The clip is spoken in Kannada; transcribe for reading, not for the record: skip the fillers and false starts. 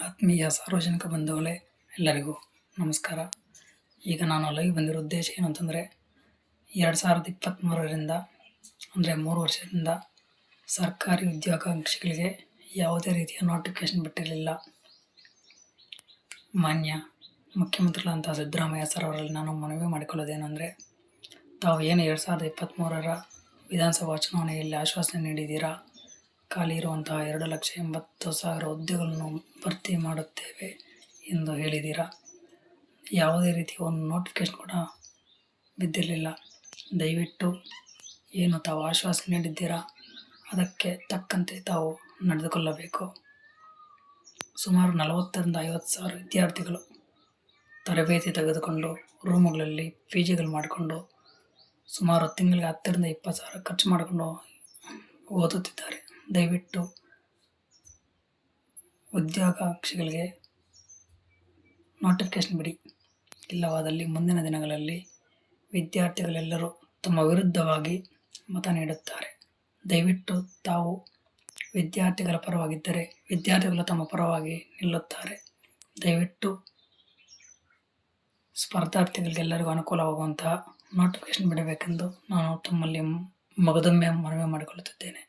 ಆತ್ಮೀಯ ಸಾರ್ವಜನಿಕ ಬಂಧುಗಳೇ, ಎಲ್ಲರಿಗೂ ನಮಸ್ಕಾರ. ಈಗ ನಾನು ಲೈವ್ ಬಂದಿರೋ ಉದ್ದೇಶ ಏನು ಅಂತಂದರೆ, 2023ರಿಂದ ಅಂದರೆ 3 ವರ್ಷದಿಂದ ಸರ್ಕಾರಿ ಉದ್ಯೋಗಾಕಾಂಕ್ಷಿಗಳಿಗೆ ಯಾವುದೇ ರೀತಿಯ ನೋಟಿಫಿಕೇಶನ್ ಬಿಟ್ಟಿರಲಿಲ್ಲ. ಮಾನ್ಯ ಮುಖ್ಯಮಂತ್ರಿಗಳಂತಹ ಸಿದ್ದರಾಮಯ್ಯ ಸರ್ ಅವರಲ್ಲಿ ನಾನು ಮನವಿ ಮಾಡಿಕೊಳ್ಳೋದೇನೆಂದರೆ, ತಾವು ಏನು 2023ರ ವಿಧಾನಸಭಾ ಚುನಾವಣೆಯಲ್ಲಿ ಆಶ್ವಾಸನೆ ನೀಡಿದ್ದೀರಾ, ಖಾಲಿ ಇರುವಂತಹ 2,80,000 ಹುದ್ದೆಗಳನ್ನು ಭರ್ತಿ ಮಾಡುತ್ತೇವೆ ಎಂದು ಹೇಳಿದ್ದೀರಾ. ಯಾವುದೇ ರೀತಿಯ ಒಂದು ನೋಟಿಫಿಕೇಶನ್ ಕೂಡ ಬಿದ್ದಿರಲಿಲ್ಲ. ದಯವಿಟ್ಟು ಏನು ತಾವು ಆಶ್ವಾಸನೆ ನೀಡಿದ್ದೀರಾ ಅದಕ್ಕೆ ತಕ್ಕಂತೆ ತಾವು ನಡೆದುಕೊಳ್ಳಬೇಕು. ಸುಮಾರು 40,000ರಿಂದ 50,000 ವಿದ್ಯಾರ್ಥಿಗಳು ತರಬೇತಿ ತೆಗೆದುಕೊಂಡು ರೂಮುಗಳಲ್ಲಿ PGಗಳು ಮಾಡಿಕೊಂಡು ಸುಮಾರು ತಿಂಗಳಿಗೆ 10,000ರಿಂದ 20,000 ಖರ್ಚು ಮಾಡಿಕೊಂಡು ಓದುತ್ತಿದ್ದಾರೆ. ದಯವಿಟ್ಟು ಉದ್ಯೋಗಾಕಾಂಕ್ಷಿಗಳಿಗೆ ನೋಟಿಫಿಕೇಶನ್ ಬಿಡಿ. ಇಲ್ಲವಾದಲ್ಲಿ ಮುಂದಿನ ದಿನಗಳಲ್ಲಿ ವಿದ್ಯಾರ್ಥಿಗಳೆಲ್ಲರೂ ತಮ್ಮ ವಿರುದ್ಧವಾಗಿ ಮತ ನೀಡುತ್ತಾರೆ. ದಯವಿಟ್ಟು ತಾವು ವಿದ್ಯಾರ್ಥಿಗಳ ಪರವಾಗಿದ್ದರೆ ವಿದ್ಯಾರ್ಥಿಗಳು ತಮ್ಮ ಪರವಾಗಿ ನಿಲ್ಲುತ್ತಾರೆ. ದಯವಿಟ್ಟು ಸ್ಪರ್ಧಾರ್ಥಿಗಳಿಗೆಲ್ಲರಿಗೂ ಅನುಕೂಲವಾಗುವಂತಹ ನೋಟಿಫಿಕೇಶನ್ ಬಿಡಬೇಕೆಂದು ನಾನು ತಮ್ಮಲ್ಲಿ ಮಗದೊಮ್ಮೆ ಮನವಿ ಮಾಡಿಕೊಳ್ಳುತ್ತಿದ್ದೇನೆ.